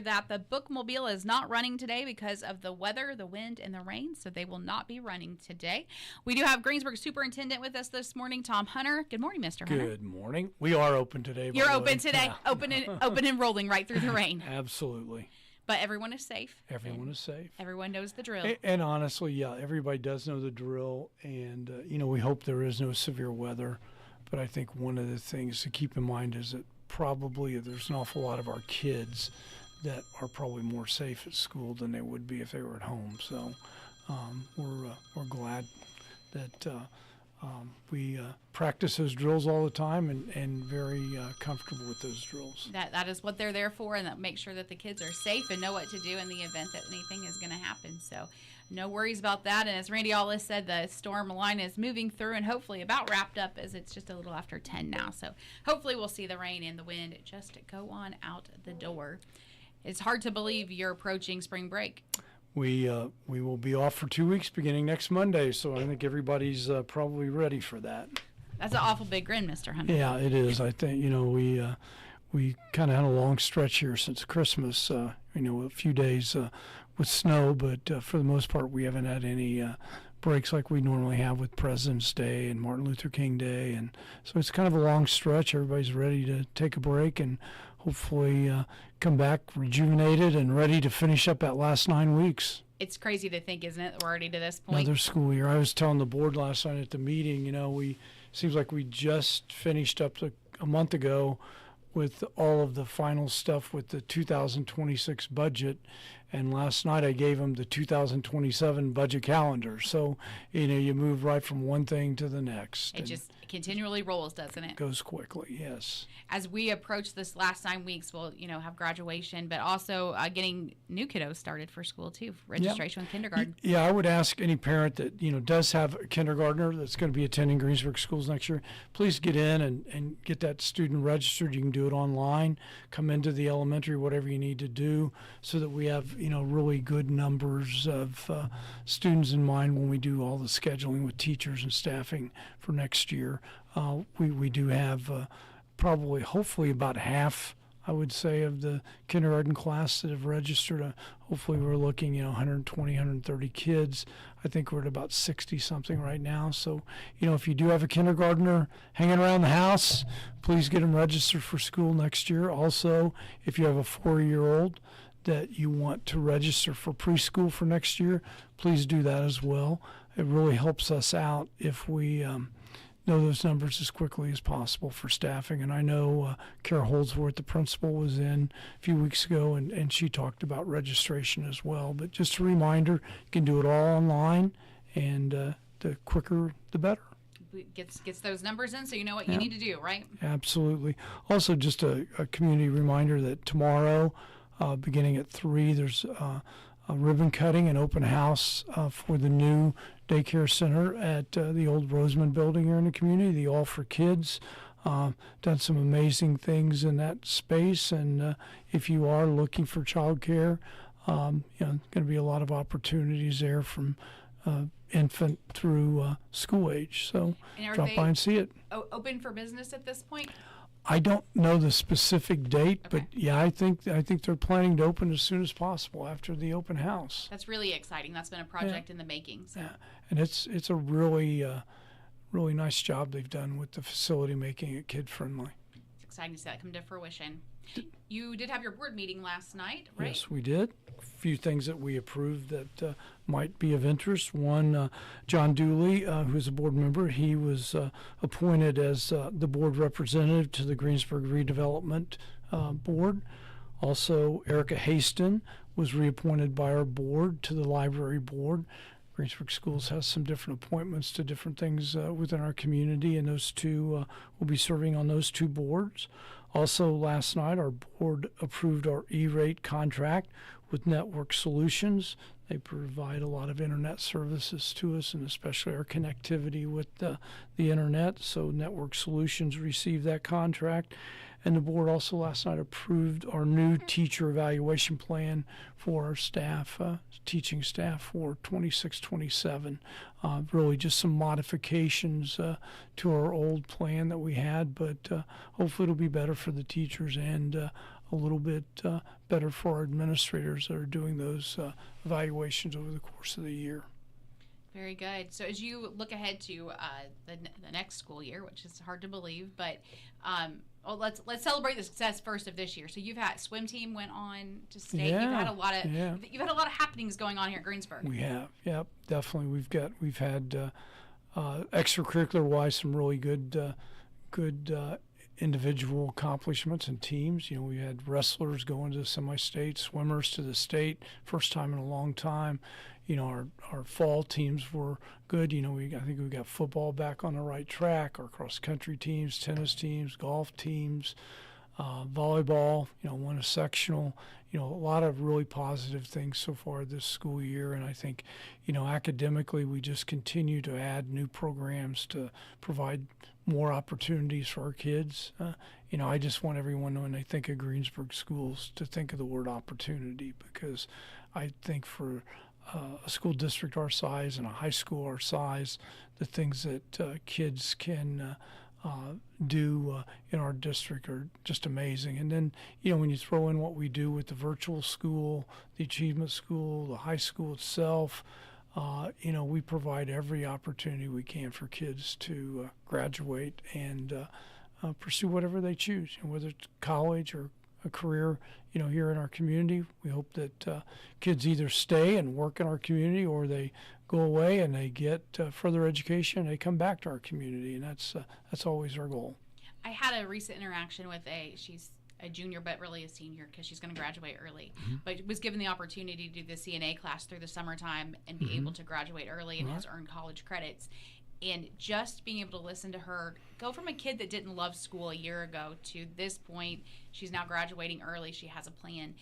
That the bookmobile is not running today because of the weather, the wind, and the rain, so they will not be running today. We do have Greensburg Superintendent with us this morning, Tom Hunter. Good morning, Mr. Hunter. Good morning. We are open today. You're open today, yeah. open and rolling right through the rain. Absolutely. But everyone is safe. Everyone is safe. Everyone knows the drill. And honestly, yeah, everybody does know the drill, and we hope there is no severe weather. But I think one of the things to keep in mind is that probably there's an awful lot of our kids that are probably more safe at school than they would be if they were at home. So we're glad that we practice those drills all the time and very comfortable with those drills. That is what they're there for, and that make sure that the kids are safe and know what to do in the event that anything is going to happen. So no worries about that. And as Randy Allis said, the storm line is moving through and hopefully about wrapped up, as it's just a little after 10 now. So hopefully we'll see the rain and the wind just go on out the door. It's hard to believe you're approaching spring break. We will be off for 2 weeks beginning next Monday, so I think everybody's probably ready for that. That's an awful big grin, Mr. Hunter. Yeah, it is. I think, we kind of had a long stretch here since Christmas, a few days with snow, but for the most part we haven't had any breaks like we normally have with President's Day and Martin Luther King Day, and so it's kind of a long stretch. Everybody's ready to take a break and hopefully come back rejuvenated and ready to finish up that last 9 weeks. It's crazy to think, isn't it, that we're already to this point? Another school year. I was telling the board last night at the meeting, seems like we just finished up a month ago with all of the final stuff with the 2026 budget, and last night I gave them the 2027 budget calendar. So, you move right from one thing to the next. It just continually rolls, doesn't it? Goes quickly, yes. As we approach this last 9 weeks, we'll, have graduation, but also getting new kiddos started for school too, registration with kindergarten. Yeah, I would ask any parent that, does have a kindergartner that's going to be attending Greensburg schools next year, please get in and get that student registered. You can do it online, come into the elementary, whatever you need to do, so that we have, really good numbers of students in mind when we do all the scheduling with teachers and staffing for next year. We do have probably, hopefully, about half, I would say, of the kindergarten class that have registered. Hopefully we're looking, 120, 130 kids. I think we're at about 60-something right now. So, if you do have a kindergartner hanging around the house, please get them registered for school next year. Also, if you have a 4-year-old that you want to register for preschool for next year, please do that as well. It really helps us out if we know those numbers as quickly as possible for staffing. And I know Kara Holdsworth, the principal, was in a few weeks ago, and she talked about registration as well. But just a reminder, you can do it all online, and the quicker the better. Gets those numbers in so you know what you need to do, right? Absolutely. Also, just a community reminder that tomorrow, beginning at 3, there's a ribbon cutting and open house for the new daycare center at the old Roseman building here in the community, the All for Kids. Done some amazing things in that space, and if you are looking for childcare, going to be a lot of opportunities there from infant through school age. So drop by and see it. Open for business at this point? I don't know the specific date, okay. But yeah, I think they're planning to open as soon as possible after the open house. That's really exciting. That's been a project in the making. So. Yeah, and it's a really really nice job they've done with the facility, making it kid friendly. It's exciting to see that come to fruition. You did have your board meeting last night, right? Yes, we did. A few things that we approved that might be of interest. One, John Dooley, who's a board member, he was appointed as the board representative to the Greensburg Redevelopment Board. Also, Erica Haston was reappointed by our board to the library board. Greensburg Schools has some different appointments to different things within our community, and those two will be serving on those two boards. Also, last night, our board approved our E-rate contract with Network Solutions. They provide a lot of internet services to us, and especially our connectivity with the internet. So Network Solutions received that contract. And the board also last night approved our new teacher evaluation plan for our staff, teaching staff for 26-27. Really just some modifications to our old plan that we had, but hopefully it'll be better for the teachers and a little bit better for our administrators that are doing those evaluations over the course of the year. Very good. So as you look ahead to the next school year, which is hard to believe, but let's celebrate the success first of this year. So you've had swim team went on to state. Yeah, you've had a lot of happenings going on here at Greensburg. We have, yep, definitely. We've had extracurricular wise some really good individual accomplishments and teams. We had wrestlers going to the semi-state, swimmers to the state, first time in a long time. Our fall teams were good. I think we got football back on the right track. Our cross-country teams, tennis teams, golf teams, volleyball, won a sectional. A lot of really positive things so far this school year. And I think, academically, we just continue to add new programs to provide more opportunities for our kids. I just want everyone, when they think of Greensburg schools, to think of the word opportunity, because I think for a school district our size and a high school our size, the things that kids can do in our district are just amazing. And then, when you throw in what we do with the virtual school, the achievement school, the high school itself, we provide every opportunity we can for kids to graduate and pursue whatever they choose, whether it's college or a career, here in our community. We hope that kids either stay and work in our community, or they go away and they get further education and they come back to our community, and that's always our goal. I had a recent interaction with she's a junior but really a senior because she's going to graduate early, but was given the opportunity to do the CNA class through the summertime and be able to graduate early and has earned college credits. And just being able to listen to her go from a kid that didn't love school a year ago to this point, she's now graduating early. She has a plan.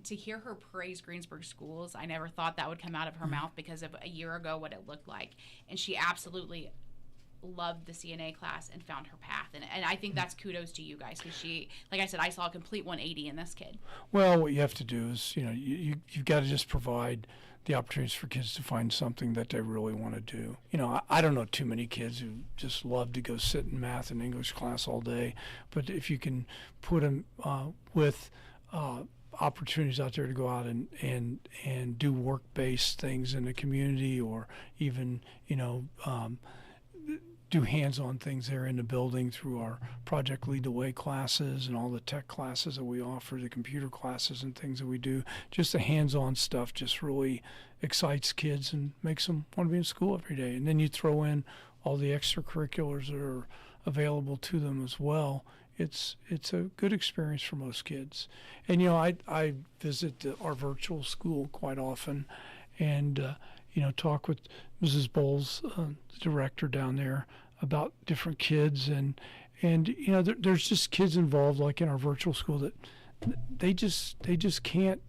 To hear her praise Greensburg schools, I never thought that would come out of her mouth because of a year ago what it looked like. And she absolutely loved the CNA class and found her path. And I think that's kudos to you guys, because she, like I said, I saw a complete 180 in this kid. Well, what you have to do is, you've got to just provide the opportunities for kids to find something that they really want to do. I don't know too many kids who just love to go sit in math and English class all day, but if you can put them with opportunities out there to go out and do work-based things in the community, or even, do hands-on things there in the building through our Project Lead the Way classes and all the tech classes that we offer, the computer classes and things that we do. Just the hands-on stuff just really excites kids and makes them want to be in school every day. And then you throw in all the extracurriculars that are available to them as well. It's a good experience for most kids. And, I visit our virtual school quite often and, talk with Mrs. Bowles, the director down there, about different kids, and there's just kids involved, like in our virtual school, that they just can't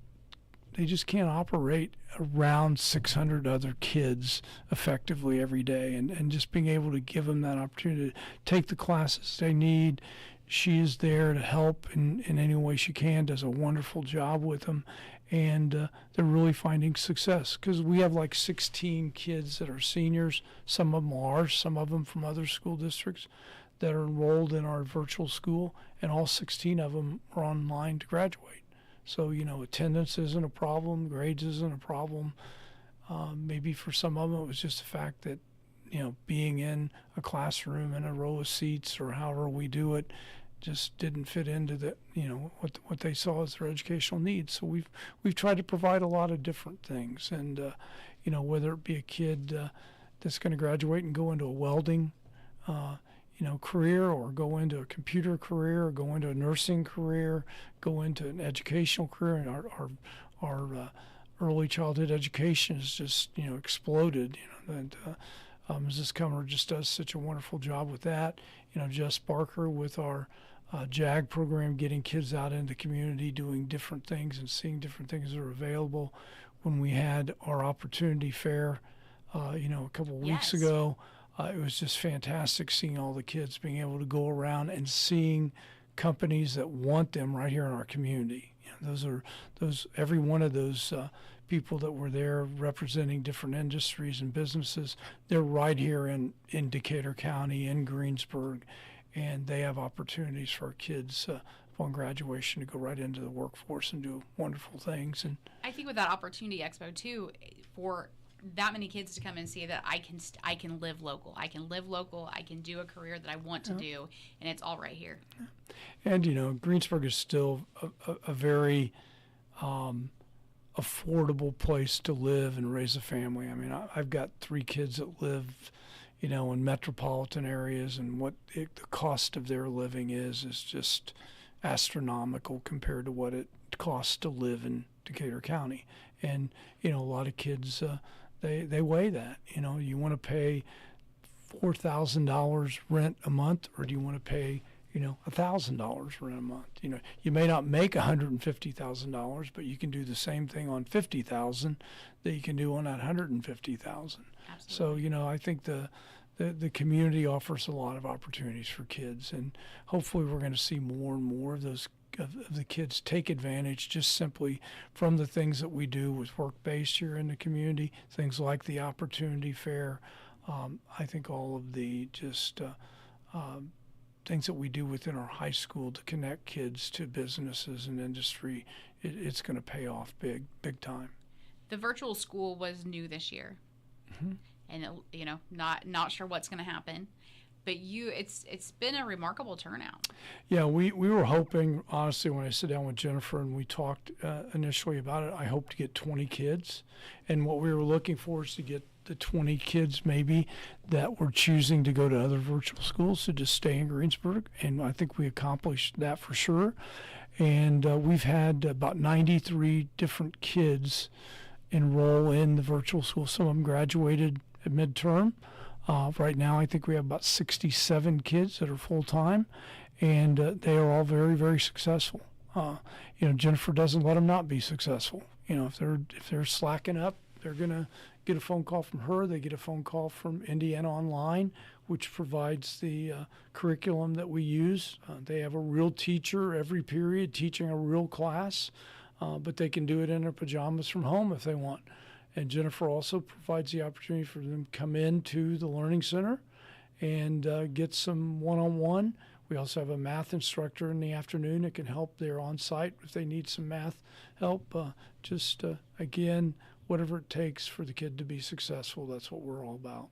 operate around 600 other kids effectively every day, and just being able to give them that opportunity to take the classes they need. She is there to help in any way she can, does a wonderful job with them, and they're really finding success, because we have like 16 kids that are seniors. Some of them are ours, some of them from other school districts, that are enrolled in our virtual school, and all 16 of them are online to graduate. So, attendance isn't a problem, grades isn't a problem. Maybe for some of them it was just the fact that, being in a classroom in a row of seats, or however we do it, just didn't fit into the, what they saw as their educational needs. So we've tried to provide a lot of different things, and whether it be a kid that's going to graduate and go into a welding career, or go into a computer career, or go into a nursing career, go into an educational career. And our early childhood education has just exploded. And Mrs. Cummer just does such a wonderful job with that. Jess Barker with our JAG program, getting kids out in the community, doing different things and seeing different things that are available. When we had our opportunity fair, a couple of weeks ago, it was just fantastic seeing all the kids being able to go around and seeing companies that want them right here in our community. Every one of those people that were there representing different industries and businesses, they're right here in Decatur County, in Greensburg. and they have opportunities for our kids upon graduation to go right into the workforce and do wonderful things. And I think with that Opportunity Expo too, for that many kids to come and see that I can live local. I can live local. I can do a career that I want to do, and it's all right here. And Greensburg is still a very affordable place to live and raise a family. I mean, I've got 3 kids that live, in metropolitan areas, and the cost of their living is just astronomical compared to what it costs to live in Decatur County. And a lot of kids they weigh that. You want to pay $4,000 rent a month, or do you want to pay $1,000 rent a month? You may not make $150,000, but you can do the same thing on $50,000 that you can do on that $150,000. So I think the community offers a lot of opportunities for kids, and hopefully we're going to see more and more of those of the kids take advantage just simply from the things that we do with work-based here in the community, things like the Opportunity Fair. I think all of the just things that we do within our high school to connect kids to businesses and industry, it's going to pay off big time. The virtual school was new this year, and not sure what's going to happen. But it's been a remarkable turnout. Yeah, we were hoping, honestly, when I sat down with Jennifer and we talked initially about it, I hoped to get 20 kids. And what we were looking for is to get the 20 kids maybe that were choosing to go to other virtual schools to just stay in Greensburg. And I think we accomplished that for sure. And we've had about 93 different kids enroll in the virtual school. Some of them graduated at midterm. Right now, I think we have about 67 kids that are full-time, and they are all very, very successful. Jennifer doesn't let them not be successful. If they're slacking up, they're going to get a phone call from her. They get a phone call from Indiana Online, which provides the curriculum that we use. They have a real teacher every period teaching a real class, but they can do it in their pajamas from home if they want. And Jennifer also provides the opportunity for them to come into the Learning Center and get some one-on-one. We also have a math instructor in the afternoon that can help there on site if they need some math help. Again, whatever it takes for the kid to be successful, that's what we're all about.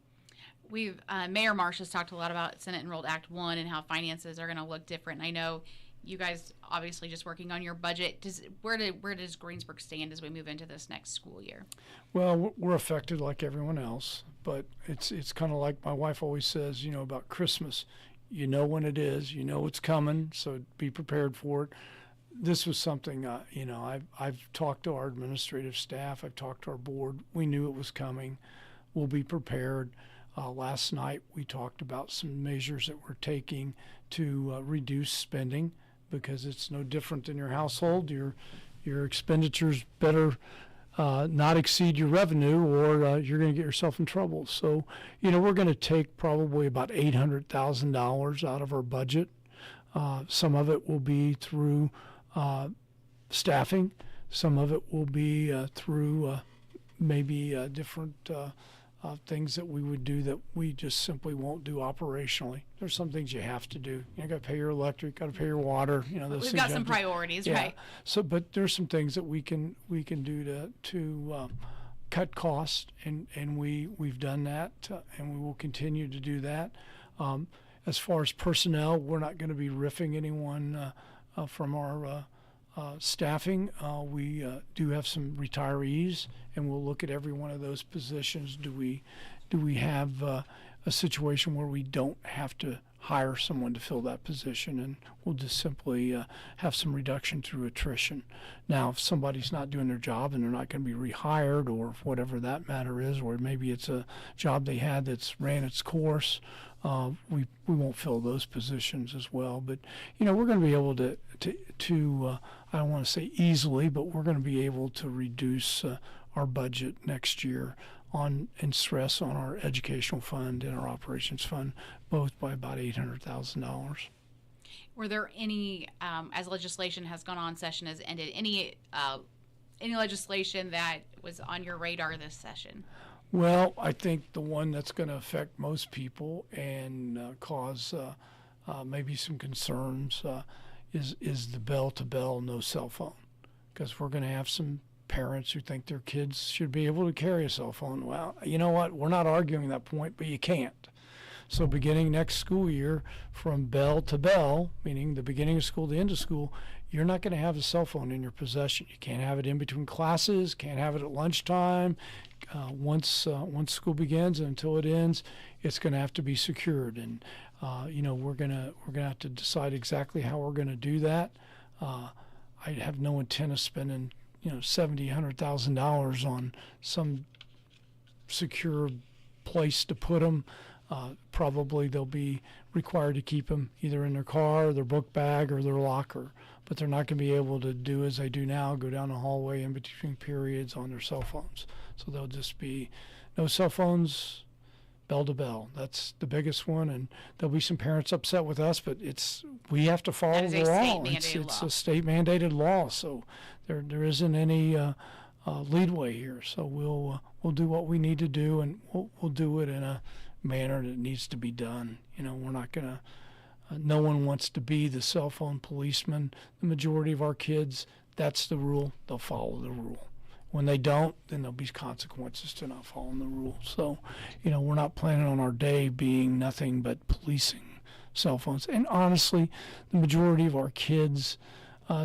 Mayor Marsh has talked a lot about Senate Enrolled Act 1 and how finances are going to look different. And I know you guys obviously just working on your budget. Where does Greensburg stand as we move into this next school year? Well, we're affected like everyone else, but it's kind of like my wife always says, about Christmas. You know when it is, it's coming, so be prepared for it. This was something, I've talked to our administrative staff, I've talked to our board. We knew it was coming. We'll be prepared. Last night we talked about some measures that we're taking to reduce spending, because it's no different in your household. Your expenditures better not exceed your revenue, or you're going to get yourself in trouble. So, we're going to take probably about $800,000 out of our budget. Some of it will be through staffing. Some of it will be through maybe different things that we would do that we just simply won't do operationally. There's some things you have to do. You got to pay your electric, got to pay your water. Those We've things got some priorities, yeah. right? So, but there's some things that we can do to cut costs, and we've done that, and we will continue to do that. As far as personnel, we're not going to be riffing anyone from our staffing. We do have some retirees, and we'll look at every one of those positions. Do we have a situation where we don't have to hire someone to fill that position, and we'll just simply have some reduction through attrition. Now, if somebody's not doing their job and they're not going to be rehired, or whatever that matter is, or maybe it's a job they had that's ran its course, we won't fill those positions as well. But we're going to be able to I don't want to say easily, but we're going to be able to reduce our budget next year and stress on our educational fund and our operations fund, both by about $800,000. Were there any, as legislation has gone on, session has ended, any legislation that was on your radar this session? Well, I think the one that's going to affect most people and cause maybe some concerns, is the bell-to-bell no cell phone, because we're going to have some parents who think their kids should be able to carry a cell phone. Well, you know what? We're not arguing that point, but you can't. So beginning next school year, from bell to bell, meaning the beginning of school to the end of school, you're not going to have a cell phone in your possession. You can't have it in between classes, can't have it at lunchtime. Once school begins and until it ends, it's going to have to be secured. And we're gonna have to decide exactly how we're going to do that. I have no intent of spending $70,000-$100,000 on some secure place to put them. Probably they'll be required to keep them either in their car, their book bag, or their locker. But they're not going to be able to do as they do now, go down the hallway in between periods on their cell phones. So they'll just be no cell phones, bell to bell. That's the biggest one. And there'll be some parents upset with us, but we have to follow the law. It's a state mandated law. So there isn't any leadway here. So we'll do what we need to do, and we'll do it in a manner that needs to be done. We're not going to. No one wants to be the cell phone policeman. The majority of our kids, that's the rule. They'll follow the rule. When they don't, then there'll be consequences to not following the rule. So, we're not planning on our day being nothing but policing cell phones. And honestly, the majority of our kids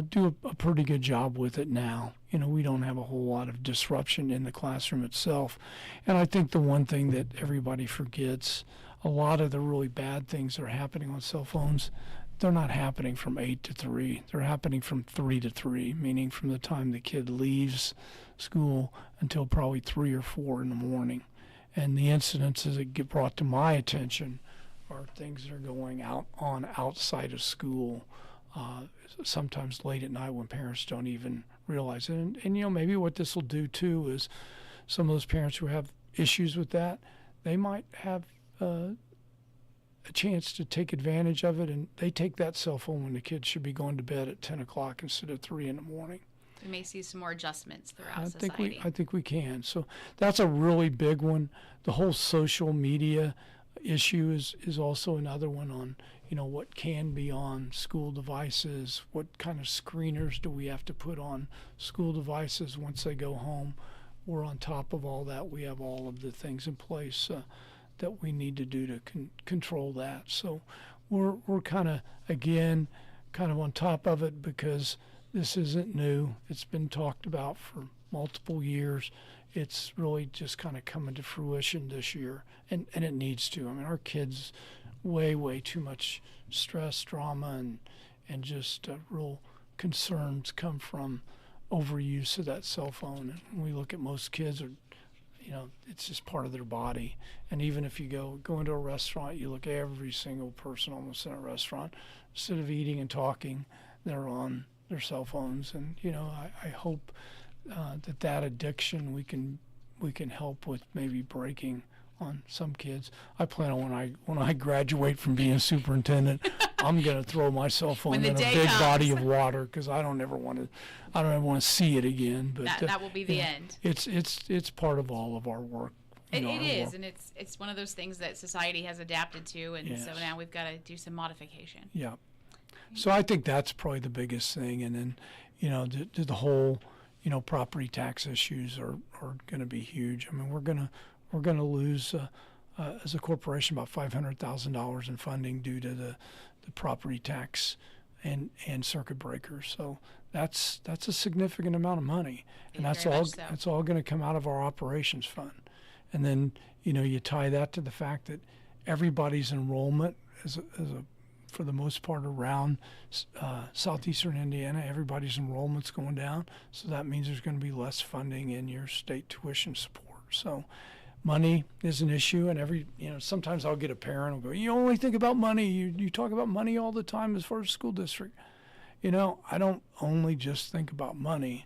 do a pretty good job with it now. We don't have a whole lot of disruption in the classroom itself. And I think the one thing that everybody forgets, a lot of the really bad things that are happening on cell phones, they're not happening from 8 to 3. They're happening from 3 to 3, meaning from the time the kid leaves school until probably 3 or 4 in the morning. And the incidences that get brought to my attention are things that are going on outside of school, sometimes late at night when parents don't even realize it. And maybe what this will do too is some of those parents who have issues with that, they might have a chance to take advantage of it, and they take that cell phone when the kids should be going to bed at 10 o'clock instead of 3 in the morning. We may see some more adjustments throughout society. I think we can. So that's a really big one. The whole social media issue is also another one on, what can be on school devices, what kind of screeners do we have to put on school devices once they go home. We're on top of all that. We have all of the things in place that we need to do to control that. So we're kind of on top of it, because this isn't new. It's been talked about for multiple years. It's really just kind of coming to fruition this year, and it needs to. I mean, our kids, way too much stress, drama, and just real concerns come from overuse of that cell phone. And we look at most kids are, it's just part of their body. And even if you go into a restaurant, you look at every single person almost in a restaurant, instead of eating and talking, they're on their cell phones. And I hope that addiction we can help with maybe breaking on some kids. I plan on when I graduate from being superintendent, I'm going to throw my cell phone in a big body of water, because I don't ever want to see it again. But that will be the end. It's part of all of our work. It is, and it's one of those things that society has adapted to, and yes. So now we've got to do some modification. Yeah. So I think that's probably the biggest thing, and then the whole property tax issues are going to be huge. I mean, we're going to lose as a corporation about $500,000 in funding due to the property tax and circuit breakers. So that's a significant amount of money, and that's all going to come out of our operations fund. And then you tie that to the fact that everybody's enrollment is for the most part around southeastern Indiana, everybody's enrollment's going down. So that means there's going to be less funding in your state tuition support. So money is an issue, and sometimes I'll get a parent who'll go, "You only think about money. You talk about money all the time as far as school district." I don't only just think about money.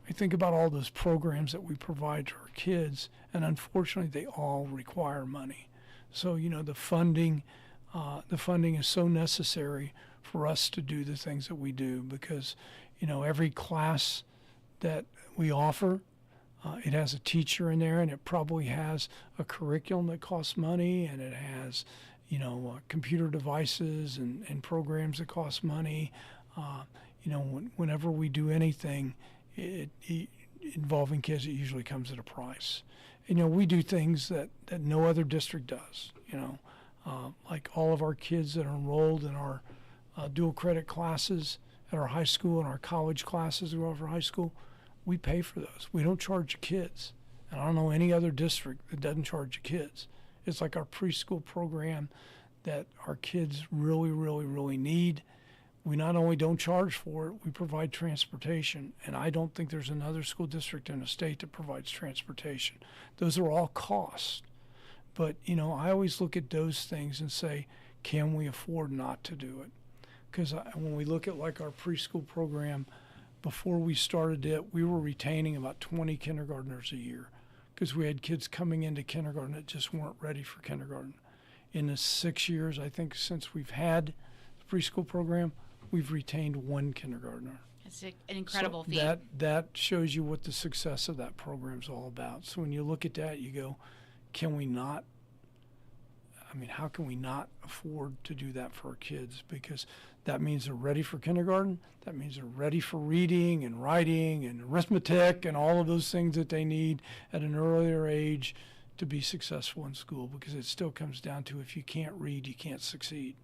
I think about all those programs that we provide to our kids, and unfortunately, they all require money. So the funding is so necessary for us to do the things that we do, because every class that we offer, it has a teacher in there, and it probably has a curriculum that costs money, and it has computer devices and programs that cost money. Whenever we do anything involving kids, it usually comes at a price. We do things that no other district does. Like all of our kids that are enrolled in our dual credit classes at our high school and our college classes that we offer high school, we pay for those. We don't charge kids. And I don't know any other district that doesn't charge kids. It's like our preschool program that our kids really, really, really need. We not only don't charge for it, we provide transportation. And I don't think there's another school district in the state that provides transportation. Those are all costs. But, I always look at those things and say, can we afford not to do it? Because when we look at like our preschool program, before we started it, we were retaining about 20 kindergartners a year because we had kids coming into kindergarten that just weren't ready for kindergarten. In the 6 years, I think, since we've had the preschool program, we've retained one kindergartner. It's an incredible feat. That shows you what the success of that program is all about. So when you look at that, you go, how can we not afford to do that for our kids? Because that means they're ready for kindergarten. That means they're ready for reading and writing and arithmetic and all of those things that they need at an earlier age to be successful in school, because it still comes down to if you can't read, you can't succeed.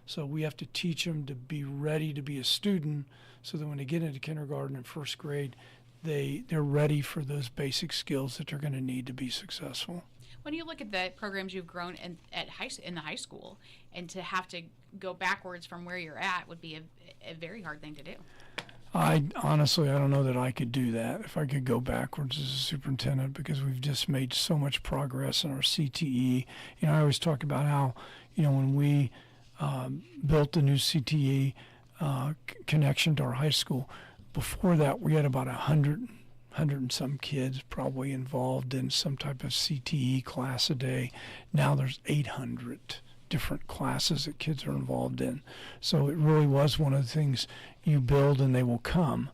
So we have to teach them to be ready to be a student so that when they get into kindergarten and first grade, they're ready for those basic skills that they're going to need to be successful. When you look at the programs you've grown in the high school, and to have to go backwards from where you're at would be a very hard thing to do. I honestly don't know that I could do that if I could go backwards as a superintendent, because we've just made so much progress in our CTE. I always talk about how, when we built the new CTE connection to our high school, before that we had about 100 and some kids probably involved in some type of CTE class a day. Now there's 800 different classes that kids are involved in. So it really was one of the things you build and they will come.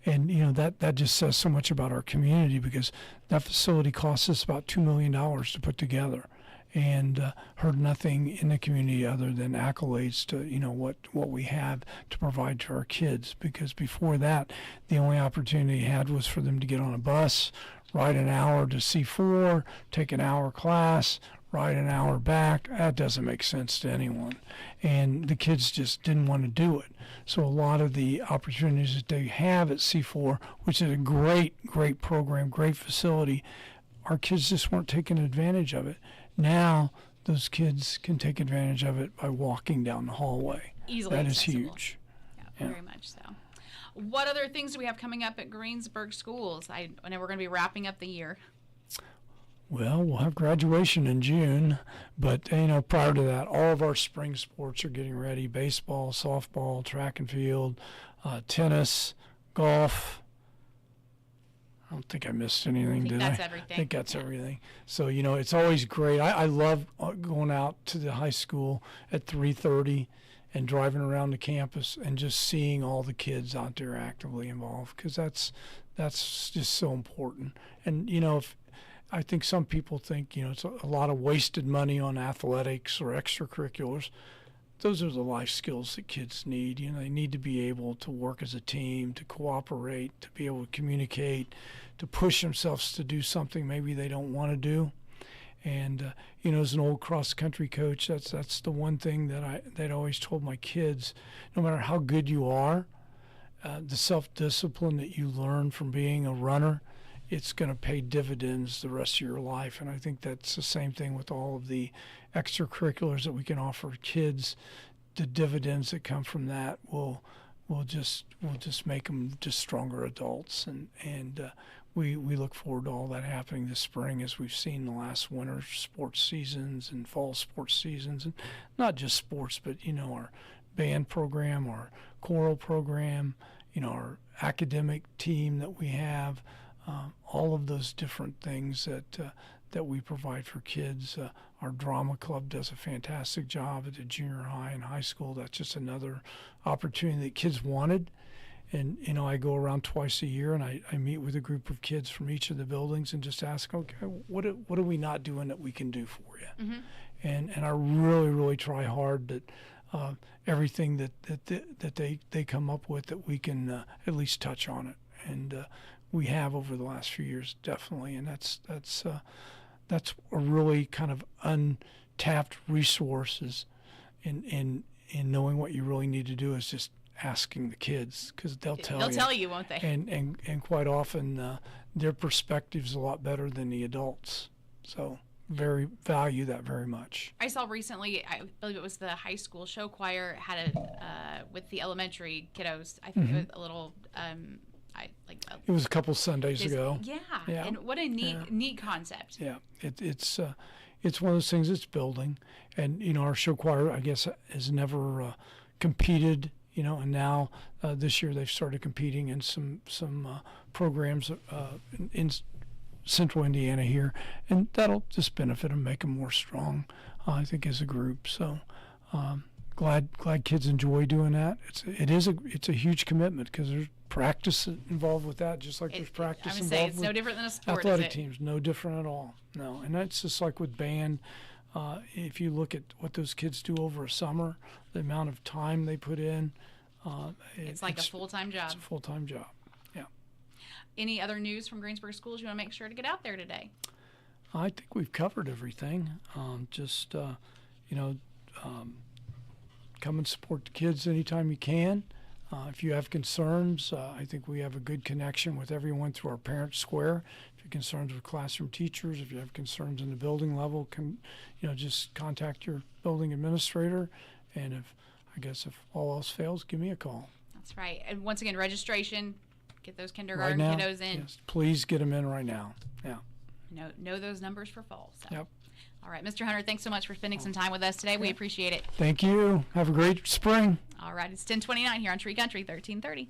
And, that just says so much about our community, because that facility costs us about $2 million to put together, and heard nothing in the community other than accolades to, what we have to provide to our kids. Because before that, the only opportunity you had was for them to get on a bus, ride an hour to C4, take an hour class, ride an hour back. That doesn't make sense to anyone. And the kids just didn't want to do it. So a lot of the opportunities that they have at C4, which is a great, great program, great facility, our kids just weren't taking advantage of it. Now those kids can take advantage of it by walking down the hallway. Easily that accessible. Is huge. Yeah, very much so. What other things do we have coming up at Greensburg Schools? I know we're going to be wrapping up the year. Well, we'll have graduation in June, but prior to that, all of our spring sports are getting ready: baseball, softball, track and field, tennis, golf. I don't think I missed anything, did I? Everything. I think that's everything. So, it's always great. I love going out to the high school at 3:30 and driving around the campus and just seeing all the kids out there actively involved, because that's just so important. And, I think some people think, it's a lot of wasted money on athletics or extracurriculars. Those are the life skills that kids need. They need to be able to work as a team, to cooperate, to be able to communicate, to push themselves to do something maybe they don't want to do. And, as an old cross-country coach, that's the one thing that I always told my kids: no matter how good you are, the self-discipline that you learn from being a runner, it's going to pay dividends the rest of your life. And I think that's the same thing with all of the extracurriculars that we can offer kids. The dividends that come from that will just make them just stronger adults. And we look forward to all that happening this spring, as we've seen the last winter sports seasons and fall sports seasons, and not just sports, but our band program, our choral program, our academic team that we have. All of those different things that we provide for kids. Our drama club does a fantastic job at the junior high and high school. That's just another opportunity that kids wanted, And, I go around twice a year and I meet with a group of kids from each of the buildings and just ask, okay, what are we not doing that we can do for you? Mm-hmm. And I really, really try hard that everything that they come up with, that we can at least touch on it. And we have over the last few years, definitely. And that's a really kind of untapped resources in knowing what you really need to do is just asking the kids, because they'll tell you, won't they? And quite often their perspective's a lot better than the adults. So very value that very much. I saw recently, I believe it was the high school show choir had a with the elementary kiddos. I think it was a little. It was a couple Sundays ago. Yeah, and what a neat concept. Yeah, it's one of those things that's building, and our show choir, I guess, has never competed. And now this year they've started competing in some programs in central Indiana here, and that'll just benefit them, make them more strong, I think, as a group. So glad kids enjoy doing that. It's a huge commitment, because there's practice involved with that, just like there's practice involved it's with no different than a sport, athletic teams. No different at all. No, and that's just like with band. If you look at what those kids do over a summer, the amount of time they put in, it's like a full-time job. It's a full-time job. Yeah. Any other news from Greensburg schools you want to make sure to get out there today? I think we've covered everything. Come and support the kids anytime you can. If you have concerns, I think we have a good connection with everyone through our Parent Square. If you have concerns with classroom teachers, if you have concerns in the building level, just contact your building administrator. And if all else fails, give me a call. That's right. And once again, registration, get those kindergarten right now, kiddos in. Yes, please get them in right now. Yeah. Know those numbers for fall. So. Yep. All right, Mr. Hunter, thanks so much for spending some time with us today. We appreciate it. Thank you. Have a great spring. All right, it's 10:29 here on Tree Country 1330.